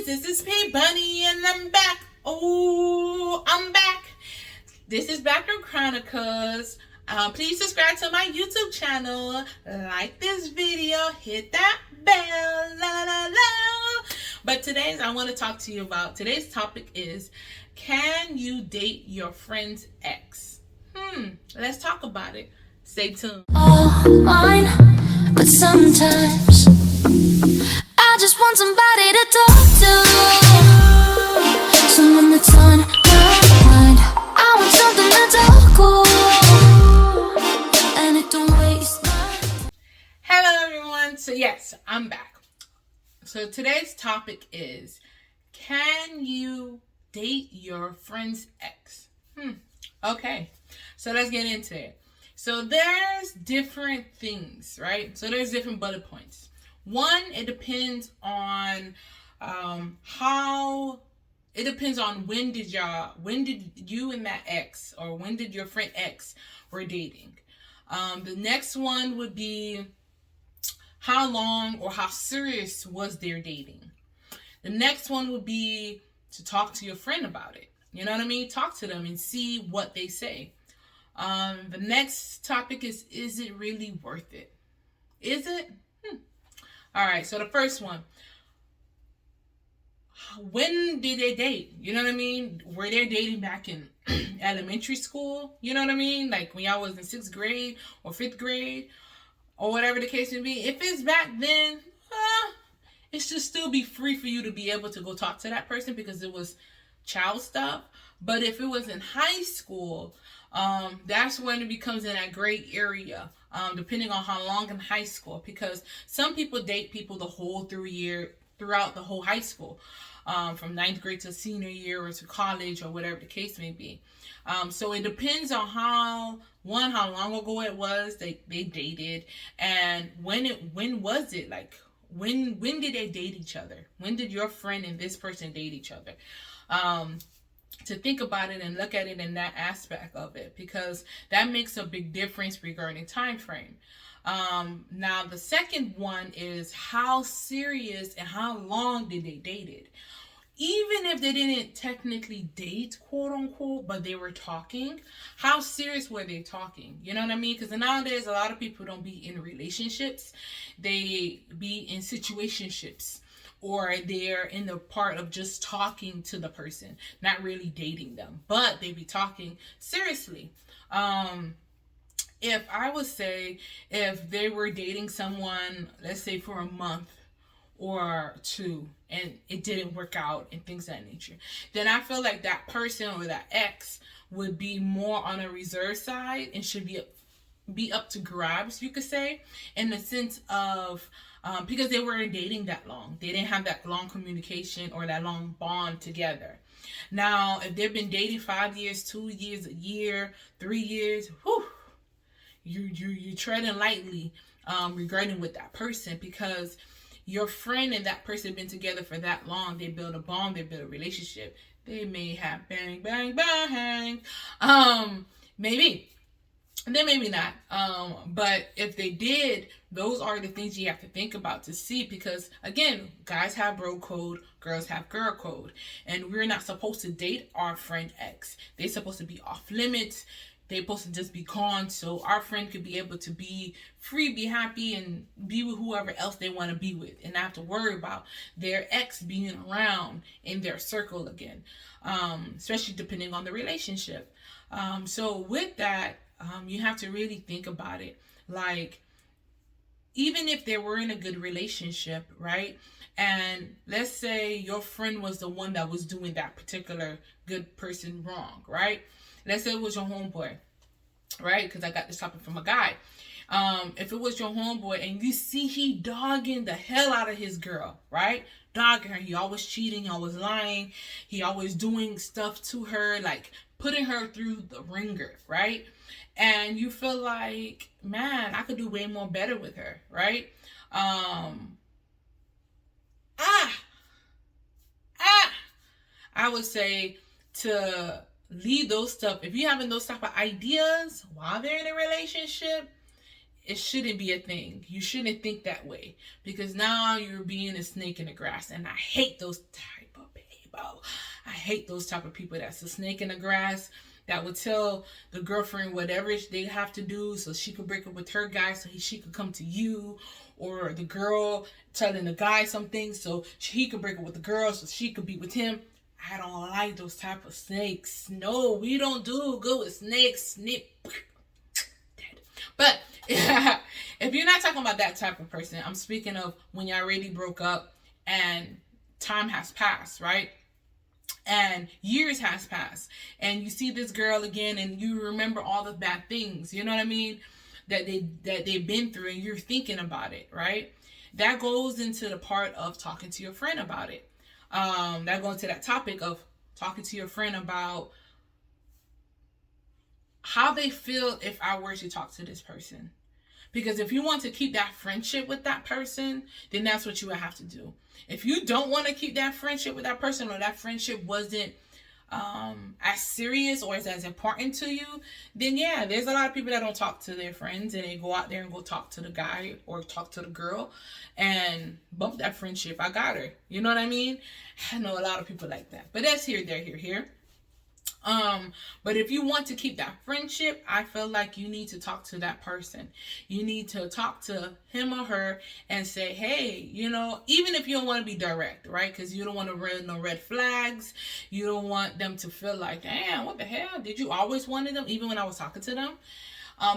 this is P Bunny and I'm back. Oh, I'm back. This is back from Chronicles. Please subscribe to my YouTube channel, like this video, hit that bell, la la la. But I want to talk to you about, today's topic is, can you date your friend's ex? Let's talk about it. Stay tuned. All mine, but sometimes I just want somebody to talk to, someone that's on my mind. I want something that's all cool, and it don't waste my time. Hello everyone. So yes, I'm back. So today's topic is, can you date your friend's ex? Okay, so let's get into it. So there's different things, right? So there's different bullet points. One, it depends on when did you and that ex, or when did your friend ex were dating. The next one would be, how long or how serious was their dating. The next one would be to talk to your friend about it. You know what I mean? Talk to them and see what they say. The next topic is it really worth it? Is it? All right, so the first one, when did they date? You know what I mean? Were they dating back in elementary school? You know what I mean? Like when y'all was in 6th grade or 5th grade or whatever the case may be. If it's back then, it should still be free for you to be able to go talk to that person because it was child stuff. But if it was in high school, that's when it becomes in that gray area, depending on how long in high school, because some people date people throughout the whole high school, from 9th grade to senior year or to college or whatever the case may be. So it depends on how long ago it was they dated, and when was it, like when did they date each other? When did your friend and this person date each other? To think about it and look at it in that aspect of it, because that makes a big difference regarding time frame. Now the second one is, how serious and how long did they date it? Even if they didn't technically date, quote unquote, but they were talking, how serious were they talking? You know what I mean? Because nowadays a lot of people don't be in relationships, they be in situationships, or they're in the part of just talking to the person, not really dating them, but they be talking seriously. If I would say, if they were dating someone, let's say for a month or two, and it didn't work out and things of that nature, then I feel like that person or that ex would be more on a reserve side and should be up to grabs, you could say, in the sense of, because they weren't dating that long. They didn't have that long communication or that long bond together. Now, if they've been dating 5 years, 2 years, a year, 3 years, you're treading lightly regarding with that person, because your friend and that person have been together for that long. They build a bond, they build a relationship. They may have bang, bang, bang. Maybe. Then maybe not. But if they did, those are the things you have to think about to see, because again, guys have bro code, girls have girl code, and we're not supposed to date our friend ex. They're supposed to be off limits. They're supposed to just be gone, so our friend could be able to be free, be happy, and be with whoever else they want to be with, and not have to worry about their ex being around in their circle again, especially depending on the relationship. So with that, you have to really think about it. Like, even if they were in a good relationship, right? And let's say your friend was the one that was doing that particular good person wrong, right? Let's say it was your homeboy, right? Because I got this topic from a guy. If it was your homeboy and you see he dogging the hell out of his girl, right? Dogging her. He always cheating. He always lying. He always doing stuff to her, like putting her through the ringer, right? And you feel like, man, I could do way more better with her, right? I would say to leave those stuff. If you're having those type of ideas while they're in a relationship, it shouldn't be a thing. You shouldn't think that way, because now you're being a snake in the grass, and I hate those type of people. I hate those type of people that's a snake in the grass, that would tell the girlfriend whatever they have to do so she could break up with her guy so she could come to you, or the girl telling the guy something so he could break up with the girl so she could be with him. I don't like those type of snakes. No, we don't do good with snakes. Snip. But if you're not talking about that type of person, I'm speaking of when you already broke up and time has passed, right? And years has passed, and you see this girl again, and you remember all the bad things, you know what I mean, that they've been through, and you're thinking about it, right? That goes into the part of talking to your friend about it. That goes to that topic of talking to your friend about how they feel if I were to talk to this person. Because if you want to keep that friendship with that person, then that's what you would have to do. If you don't want to keep that friendship with that person, or that friendship wasn't as serious or as important to you, then yeah, there's a lot of people that don't talk to their friends, and they go out there and go talk to the guy or talk to the girl and bump that friendship. I got her. You know what I mean? I know a lot of people like that. But that's here, there, here. But if you want to keep that friendship, I feel like you need to talk to that person. You need to talk to him or her and say, hey, you know, even if you don't want to be direct, right? Because you don't want to raise no red flags. You don't want them to feel like, damn, what the hell? Did you always wanted them? Even when I was talking to them?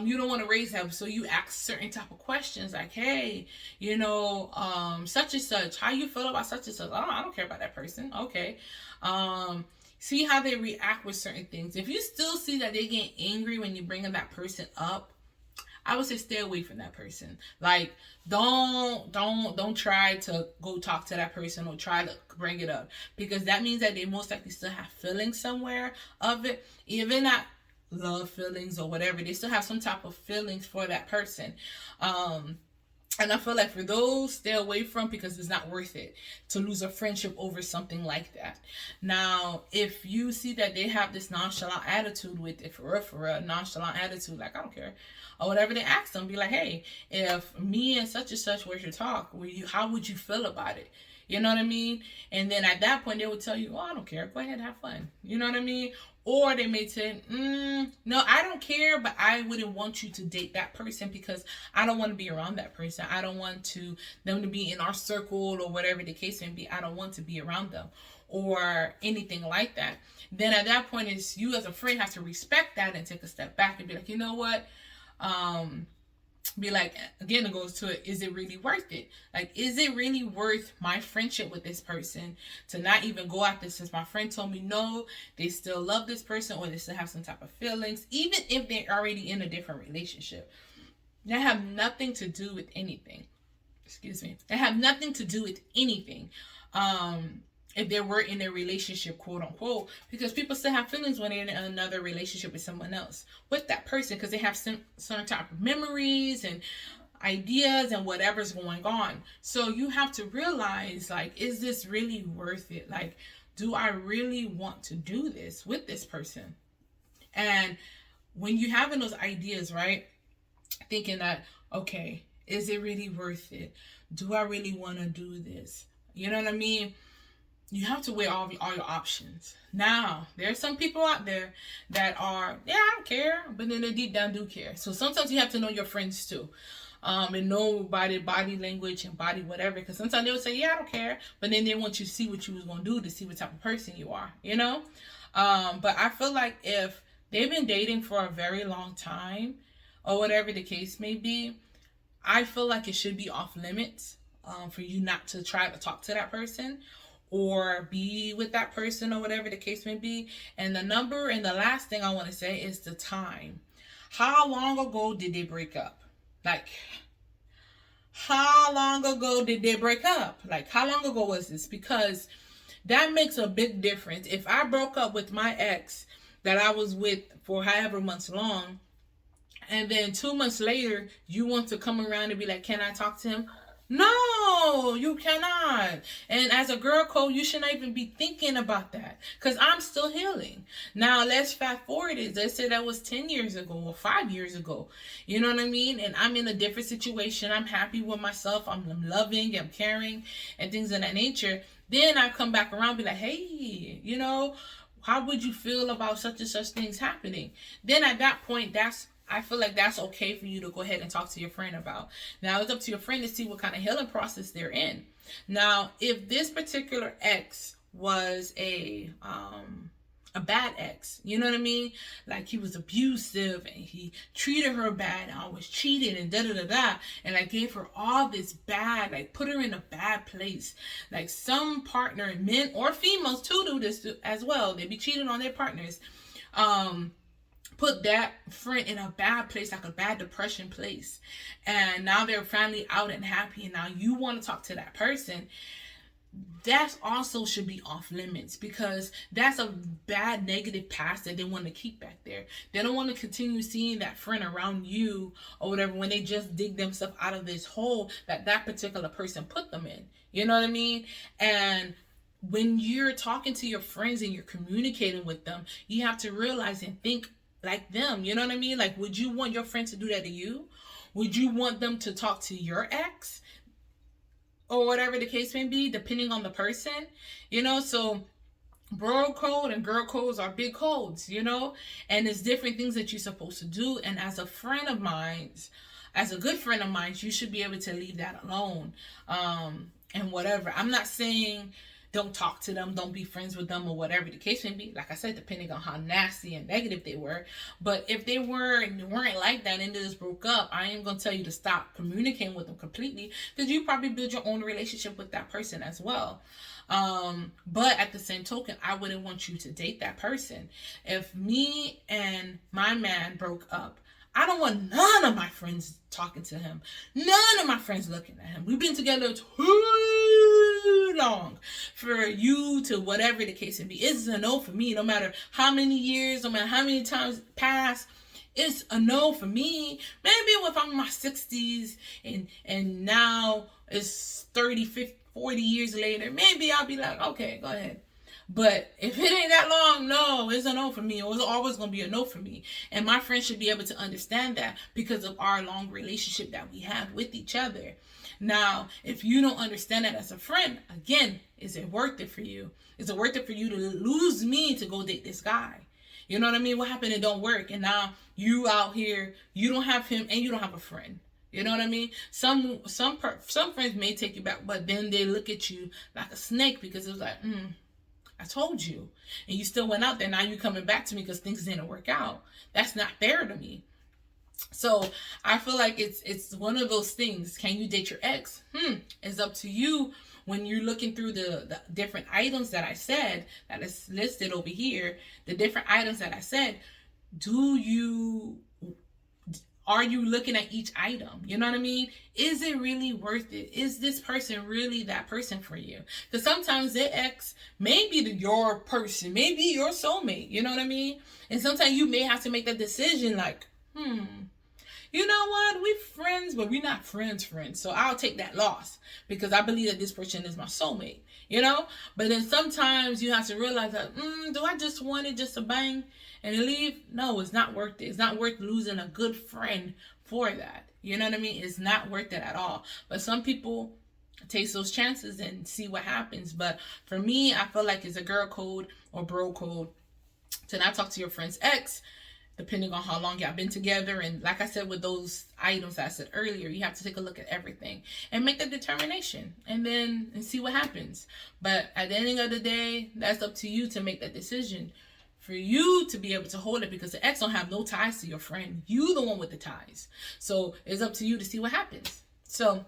You don't want to raise them, so you ask certain type of questions like, hey, you know, such and such, how you feel about such and such? Oh, I don't care about that person. Okay. See how they react with certain things. If you still see that they get angry when you bring that person up, I would say stay away from that person. Like, don't try to go talk to that person or try to bring it up, because that means that they most likely still have feelings somewhere of it, even not love feelings or whatever. They still have some type of feelings for that person. And I feel like for those, stay away from, because it's not worth it to lose a friendship over something like that. Now, if you see that they have this nonchalant attitude with it, for real, nonchalant attitude, like, I don't care, or whatever, they ask them, be like, hey, if me and such were to talk, how would you feel about it? You know what I mean? And then at that point, they would tell you, oh, I don't care. Go ahead, have fun. You know what I mean? Or they may say, no, I don't care, but I wouldn't want you to date that person because I don't want to be around that person. I don't want them to be in our circle, or whatever the case may be. I don't want to be around them or anything like that. Then at that point, is you as a friend have to respect that and take a step back and be like, you know what? Be like, again, it goes to it, is it really worth it? Like, is it really worth my friendship with this person to not even go after, since my friend told me no, they still love this person, or they still have some type of feelings, even if they're already in a different relationship? That have nothing to do with anything. Excuse me. That have nothing to do with anything. If they were in a relationship, quote unquote, because people still have feelings when they're in another relationship with someone else, with that person, because they have some type of memories and ideas and whatever's going on. So you have to realize, like, is this really worth it? Like, do I really want to do this with this person? And when you're having those ideas, right, thinking that, okay, is it really worth it? Do I really want to do this? You know what I mean? You have to weigh all your options. Now, there are some people out there that are, yeah, I don't care, but then they deep down do care. So sometimes you have to know your friends too. And know body language and body whatever. Because sometimes they'll say, yeah, I don't care. But then they want you to see what you was going to do, to see what type of person you are, you know? But I feel like if they've been dating for a very long time, or whatever the case may be, I feel like it should be off limits for you not to try to talk to that person or be with that person, or whatever the case may be. And the last thing I want to say is the time. How long ago did they break up? Like, how long ago did they break up? Like, how long ago was this? Because that makes a big difference. If I broke up with my ex that I was with for however months long, and then 2 months later, you want to come around and be like, can I talk to him? No, you cannot. And as a girl code, you should not even be thinking about that. Because I'm still healing. Now, let's fast forward it. Let's say that was 10 years ago or 5 years ago. You know what I mean? And I'm in a different situation. I'm happy with myself. I'm loving, I'm caring, and things of that nature. Then I come back around and be like, hey, you know, how would you feel about such and such things happening? Then at that point, I feel like that's okay for you to go ahead and talk to your friend about. Now, it's up to your friend to see what kind of healing process they're in. Now, if this particular ex was a bad ex, you know what I mean? Like he was abusive and he treated her bad and always cheated and da-da-da-da, and like gave her all this bad, like put her in a bad place. Like some partner, men or females too, do this as well. They be cheating on their partners. Put that friend in a bad place, like a bad depression place. And now they're finally out and happy, and now you want to talk to that person. That also should be off limits, because that's a bad negative past that they want to keep back there. They don't want to continue seeing that friend around you or whatever when they just dig themselves out of this hole that particular person put them in. You know what I mean? And when you're talking to your friends and you're communicating with them, you have to realize and think like them. You know what I mean? Like, would you want your friend to do that to you? Would you want them to talk to your ex? Or whatever the case may be, depending on the person. You know, so bro code and girl codes are big codes, you know? And there's different things that you're supposed to do. And as a friend of mine, as a good friend of mine, you should be able to leave that alone. And whatever. I'm not saying don't talk to them, don't be friends with them, or whatever the case may be. Like I said, depending on how nasty and negative they were. But if they weren't like that and they just broke up, I ain't gonna tell you to stop communicating with them completely, because you probably build your own relationship with that person as well. But at the same token, I wouldn't want you to date that person. If me and my man broke up, I don't want none of my friends talking to him. None of my friends looking at him. We've been together too long for you to, whatever the case may be. It's a no for me. No matter how many years, no matter how many times pass, it's a no for me. Maybe if I'm in my 60s and now it's 30, 50, 40 years later, maybe I'll be like, okay, go ahead. But if it ain't that long, no, it's a no for me. Or it's always going to be a no for me. And my friends should be able to understand that because of our long relationship that we have with each other. Now, if you don't understand that as a friend, again, is it worth it for you? Is it worth it for you to lose me to go date this guy? You know what I mean? What happened? It don't work. And now you out here, you don't have him and you don't have a friend. You know what I mean? Some friends may take you back, but then they look at you like a snake because it was like, I told you. And you still went out there. Now you're coming back to me because things didn't work out. That's not fair to me. So I feel like it's one of those things. Can you date your ex? It's up to you when you're looking through the different items that I said, that is listed over here, the different items that I said. Are you looking at each item? You know what I mean? Is it really worth it? Is this person really that person for you? Because sometimes their ex may be your person, maybe your soulmate. You know what I mean? And sometimes you may have to make that decision like, you know what? We're friends, but we're not friends. So I'll take that loss because I believe that this person is my soulmate, you know? But then sometimes you have to realize that, do I just want it just to bang and leave? No, it's not worth it. It's not worth losing a good friend for that. You know what I mean? It's not worth it at all. But some people take those chances and see what happens. But for me, I feel like it's a girl code or bro code to not talk to your friend's ex, depending on how long y'all been together. And like I said, with those items I said earlier, you have to take a look at everything and make that determination and see what happens. But at the end of the day, that's up to you to make that decision, for you to be able to hold it, because the ex don't have no ties to your friend. You the one with the ties. So it's up to you to see what happens. So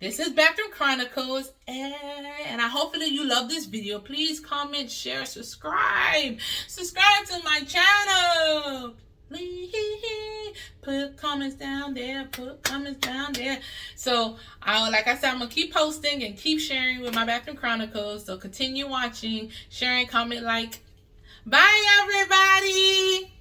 this is Bathroom Chronicles, and I hopefully you love this video. Please comment, share, subscribe. Subscribe to my channel. Please put comments down there. So like I said, I'm gonna keep posting and keep sharing with my Bathroom Chronicles. So continue watching, sharing, comment, like. Bye everybody.